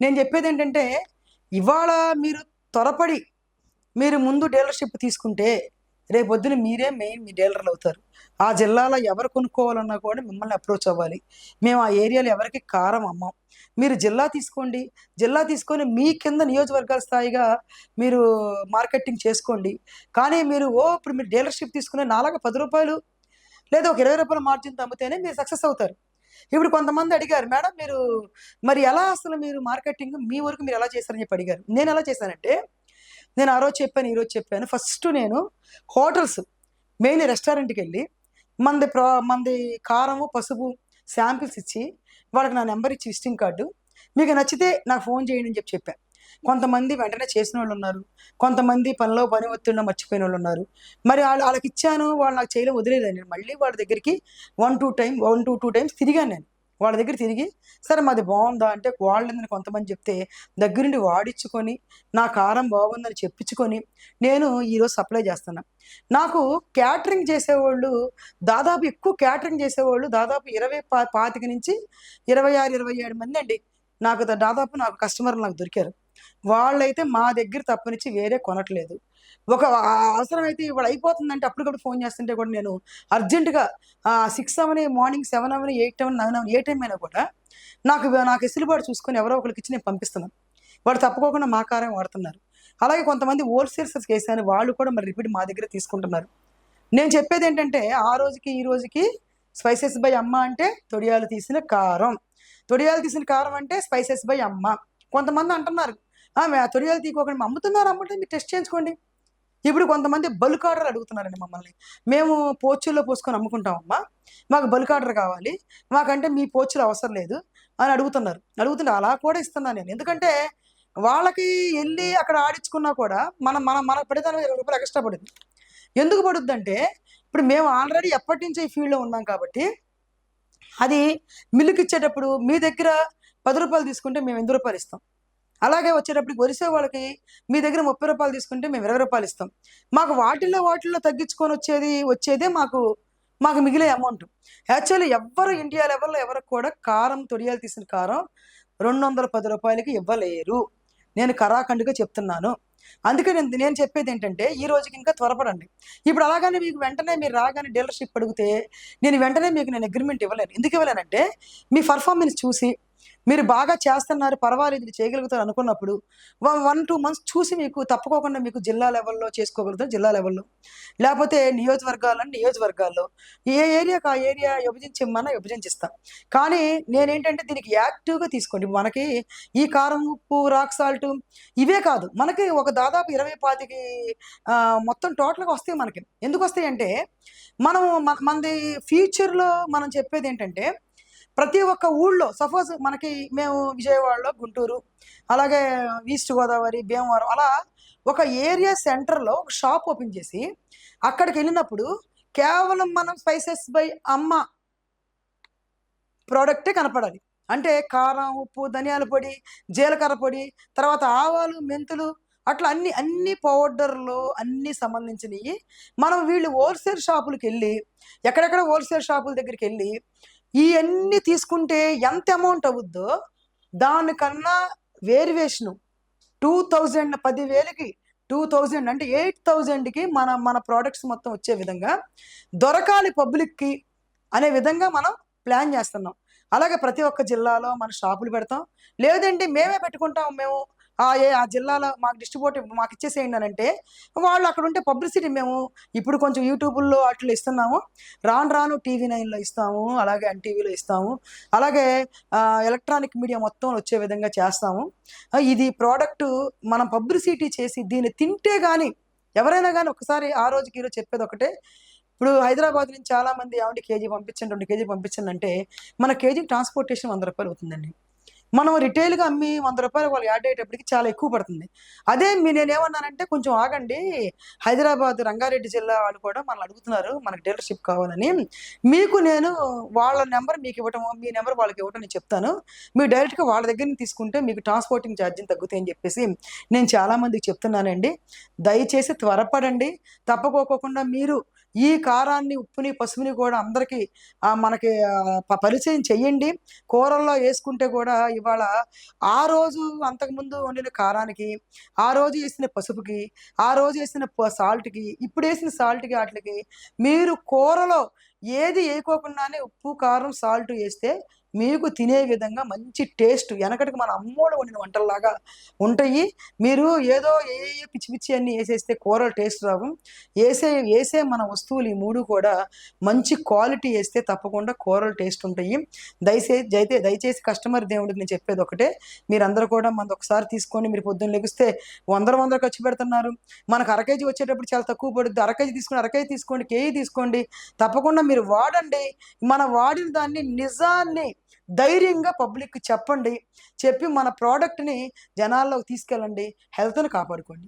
నేను చెప్పేదేంటంటే, ఇవాళ మీరు త్వరపడి మీరు ముందు డీలర్‌షిప్ తీసుకుంటే, రేపొద్దున మీరే మెయిన్ మీ డీలర్‌లవుతారు. ఆ జిల్లాలో ఎవరు కొనుక్కోవాలన్నా కూడా మిమ్మల్ని అప్రోచ్ అవ్వాలి. మేము ఆ ఏరియాలో ఎవరికీ కారం అమ్మం. మీరు జిల్లా తీసుకోండి. జిల్లా తీసుకొని మీ కింద నియోజకవర్గాల స్థాయిగా మీరు మార్కెటింగ్ చేసుకోండి. కానీ ఇప్పుడు మీరు డీలర్‌షిప్ తీసుకునే నాలాగా రూ. 10 లేదా ఒక రూ. 20 మార్జిన్‌తో అమ్మితేనే మీరు సక్సెస్ అవుతారు. ఇప్పుడు కొంతమంది అడిగారు, "మేడం మీరు మరి ఎలా అసలు మీరు మార్కెటింగ్ మీ వరకు మీరు ఎలా చేశారని" చెప్పి అడిగారు. నేనెలా చేశానంటే, నేను ఆ రోజు చెప్పాను, ఈ రోజు చెప్పాను. ఫస్ట్ నేను హోటల్స్ మెయిన్ రెస్టారెంట్‌కెళ్ళి మనది కారము, పసుపు శాంపిల్స్ ఇచ్చి, వాళ్ళకి నా నంబర్ ఇచ్చి విజిటింగ్ కార్డు, "మీకు నచ్చితే నాకు ఫోను చేయండి" అని చెప్పా. కొంతమంది వెంటనే చేసినోళ్ళున్నారు. కొంతమంది పనిలో పని ఒత్తిడిలో మర్చిపోయినోళ్ళున్నారు. మరి ఆళ్ళకిచ్చాను, వాళ్ళు నాకు చేయలే వదిలేయలేదు. నేను మళ్ళీ వాళ్ళ దగ్గరికి 1, 2 టైమ్స్ తిరిగాను నేను. వాళ్ళ దగ్గర తిరిగి, "సరే మాది బావుందా?" అంటే వాళ్ళేందని కొంతమంది చెప్తే, దగ్గరుండి వాడిచ్చుకొని, నా కారం బాగుందని చెప్పించుకొని, నేను ఈరోజు సప్లై చేస్తున్నా. నాకు క్యాటరింగ్ చేసేవోళ్ళు ఎక్కువ క్యాటరింగ్ చేసేవాళ్ళు దాదాపు 25 నుంచి 26, 27 మందండి. నాకు కస్టమర్లు నాకు దొరికారు. వాళ్ళైతే మా దగ్గర తప్పనిచ్చి వేరే కొనట్లేదు. అవసరమైతే ఇవాళ అయిపోతుందంటే అప్పటికప్పుడు ఫోను చేస్తుంటే కూడా నేను అర్జెంట్‌గా 6 అవ్వని, మార్నింగ్ 7 అవ్వని, 8 అవ్వని, 9 అవ్వని ఏ టైం అయినా కూడా నాకు ఎసులుబాటు చూసుకొని ఎవరో ఒకళ్ళకిచ్చి నేను పంపిస్తున్నాను. వాళ్ళు తప్పుకోకుండా మా కారే వాడుతున్నారు. అలాగే కొంతమంది హోల్‌సేల్స్‌కేసాను. వాళ్ళు కూడా మరి రిపీట్ మా దగ్గరే తీసుకుంటున్నారు. నేను చెప్పేదేంటంటే, ఆ రోజుకి, ఈ రోజుకి స్పైసెస్ బై అమ్మ అంటే తొడియాలు తీసిన కారం. తొడియాలు తీసిన కారం అంటే స్పైసెస్ బై అమ్మ. కొంతమంది అంటున్నారు, తొడియాలు తీయకోకుండా అమ్ముతున్నారు, అమ్మట్లేదు మీరు టెస్ట్ చేయించుకోండి. ఇప్పుడు కొంతమంది బల్క్ ఆర్డర్ అడుగుతున్నారండి మమ్మల్ని. "మేము పోర్చుల్లో పోసుకొని అమ్ముకుంటామమ్మా. మాకు బల్క్ ఆర్డర్ కావాలి. మాకంటే మీ పోర్చులు అవసరం లేదు" అని అడుగుతున్నారు. అడుగుతుంటే అలా కూడా ఇస్తున్నాను నేను. ఎందుకంటే వాళ్ళకి ఎళ్లి అక్కడ ఆడించుకున్నా కూడా మనం మన మనకు పడేదానికి రూ. 20 ఎక్స్‌ట్రా పడుద్ది. ఎందుకు పడుద్దంటే, ఇప్పుడు మేము ఆల్రెడీ ఎప్పటినుంచో ఈ ఫీల్డ్‌లో ఉన్నాం కాబట్టి, అది మిల్లుకిచ్చేటప్పుడు మీ దగ్గర రూ. 10 తీసుకుంటే మేము రూ. 8 ఇస్తాం. అలాగే వచ్చేటప్పటికి ఒరిస్సా వాళ్ళకి మీ దగ్గర రూ. 30 తీసుకుంటే మేము రూ. 20 ఇస్తాం. మాకు వాటిల్లో తగ్గించుకొని వచ్చేదే మాకు మిగిలే అమౌంట్. యాక్చువల్లీ ఇండియా లెవెల్‌లో ఎవరికి కూడా కారం తొడియాలు తీసిన కారం రూ. 210కి ఇవ్వలేరు. నేను కరాఖండిగా చెప్తున్నాను. అందుకే నేను చెప్పేదేంటంటే, ఈ రోజుకి ఇంకా త్వరపడండి. ఇప్పుడు అలాగని మీకు వెంటనే మీరు రాగానే డీలర్‌షిప్ అడిగితే, నేను వెంటనే మీకు అగ్రీమెంట్ ఇవ్వలేను. ఎందుకు ఇవ్వలేనంటే, మీ పెర్ఫార్మన్స్ చూసి, మీరు బాగా చేస్తున్నారు, పర్వాలేదు ఇది చేయగలుగుతారు అనుకున్నప్పుడు, 1, 2 మంత్స్ చూసి మీకు తప్పుకోకుండా మీకు జిల్లా లెవెల్‌లో చేసుకోగలుగుతాం జిల్లా లెవెల్‌లో. లేపోతే నియోజకవర్గాల్లో ఏ ఏరియాకి ఆ ఏరియా విభజించిమ్మన్నా విభజించిస్తాం. కానీ నేనేంటంటే దీనికి యాక్టివ్‌గా తీసుకోండి. మనకి ఈ కారం, ఉప్పు, రాక్ సాల్టు ఇవే కాదు. మనకి ఒక దాదాపు 20, 25 మొత్తం టోటల్‌గా వస్తాయి మనకి. ఎందుకొస్తాయంటే, మనది ఫ్యూచర్‌లో మనం చెప్పేదేంటంటే, ప్రతి ఒక్క ఊళ్ళో సపోజ్ మేము విజయవాడలో, గుంటూరు, అలాగే ఈస్ట్ గోదావరి, భీమవరం అలా ఒక ఏరియా సెంటర్‌లో ఒక షాప్ ఓపెన్ చేసి, అక్కడికెళ్ళినప్పుడు కేవలం మనం స్పైసెస్ బై అమ్మ ప్రొడక్టే కనపడాలి. అంటే కారం, ఉప్పు, ధనియాల పొడి, జీలకర్ర పొడి, తర్వాత ఆవాలు, మెంతులు అట్లా అన్ని పౌడర్‌లు అన్నీ సంబంధించినియి. వీళ్ళు హోల్‌సేల్ షాపులకెళ్ళి, ఎక్కడెక్కడ హోల్‌సేల్ షాపుల దగ్గరికెళ్ళి, ఇయన్నీ తీసుకుంటే ఎంత అమౌంట్ అవుద్దో, దానికన్నా వేరియేషను 10,000కి 2000 అంటే 8,000కి మన మన ప్రొడక్ట్స్ మొత్తం వచ్చే విధంగా దొరకాలి పబ్లిక్‌కి అనే విధంగా మనం ప్లాన్ చేస్తున్నాం. అలాగే ప్రతి ఒక్క జిల్లాలో మన షాపులు పెడతాం. లేదంటే మేమే పెట్టుకుంటాం. ఆ జిల్లాలో మాకు డిస్ట్రిబ్యూటర్ మాకిచ్చేసేయండి అనంటే, వాళ్ళు అక్కడుంటే పబ్లిసిటీ మేము ఇప్పుడు కొంచెం యూట్యూబుల్లో ఆటిల్లో ఇస్తున్నాము. రాను రాను టీవీ నైన్‌లో ఇస్తాము. అలాగే ఎన్‌టీవీలో ఇస్తాము. అలాగే ఎలక్ట్రానిక్ మీడియా మొత్తం వచ్చే విధంగా చేస్తాము. ఇది ప్రొడక్టు మనం పబ్లిసిటీ చేసి దీన్ని తింటే గాని ఎవరైనా గాని ఒకసారి ఆ రోజుకి ఈ రోజు చెప్పేదొకటే. ఇప్పుడు హైదరాబాద్ నుంచి చాలామంది "ఏవండీ కేజీ పంపించండి, 2 కేజీలు పంపించండి" అంటే, మన కేజీకి ట్రాన్స్‌పోర్టేషన్ రూ. 100 అవుతుందండి. మనం రిటైల్‌గా అమ్మి రూ. 100 వాళ్ళు యాడ్ అయ్యేటప్పటికి చాలా ఎక్కువ పడుతుంది. అదే నేనేమన్నానంటే, "కొంచెం ఆగండి. హైదరాబాద్, రంగారెడ్డి జిల్లా వాళ్ళు కూడా మనల్ని అడుగుతున్నారు. మనకు డీలర్‌షిప్ కావాలని. మీకు నేను వాళ్ళ నంబర్ మీకివ్వటము, మీ నంబర్ వాళ్ళకివ్వటం నేను చెప్తాను. మీరు డైరెక్ట్‌గా వాళ్ళ దగ్గర నుంచి తీసుకుంటే మీకు ట్రాన్స్‌పోర్టింగ్ ఛార్జీలు తగ్గుతాయని" చెప్పేసి నేను చాలా మందికి చెప్తున్నానండి. దయచేసి త్వరపడండి. తప్పుకోకుండా మీరు ఈ కారాన్ని, ఉప్పుని, పసుపుని కూడా అందరికీ మనకి పరిచయం చెయ్యండి. కూరల్లో వేసుకుంటే కూడా ఇవాళ ఆ రోజు అంతకుముందు వండిన కారానికి, ఆ రోజు వేసిన పసుపుకి, ఆ రోజు వేసిన సాల్ట్కి, ఇప్పుడు వేసిన సాల్ట్కి వాటికి మీరు కూరలో ఏది వేయకోకుండానే ఉప్పు, కారం, సాల్ట్ వేస్తే మీకు తినే విధంగా మంచి టేస్ట్ వెనకటికి మన అమ్మోళ్ళు వండిన వంటల్లాగా ఉంటాయి. మీరు ఏదో ఏ పిచ్చి పిచ్చి అన్నీ వేసేస్తే కూరలు టేస్ట్ రావు. వేసే మన వస్తువులు ఈ మూడు కూడా మంచి క్వాలిటీ వేస్తే తప్పకుండా కూరలు టేస్ట్ ఉంటాయి. దయచేసి కస్టమర్ దేవుడికి నేను చెప్పేది ఒకటే, మీరందరూ కూడా మనది ఒకసారి తీసుకోండి. మీరు పొద్దున్న లెగిస్తే వందలు ఖర్చు పెడుతున్నారు. మనకు అర కేజీ వచ్చేటప్పుడు చాలా తక్కువ పడుద్ది. అర కేజీ తీసుకోండి, కేజీ తీసుకోండి, తప్పకుండా మీరు వాడండి. మనం వాడిన దాన్ని నిజాన్ని ధైర్యంగా పబ్లిక్కి చెప్పండి. చెప్పి మన ప్రోడక్ట్ని జనాల్లోకి తీసుకెళ్ళండి. హెల్త్ని కాపాడుకోండి.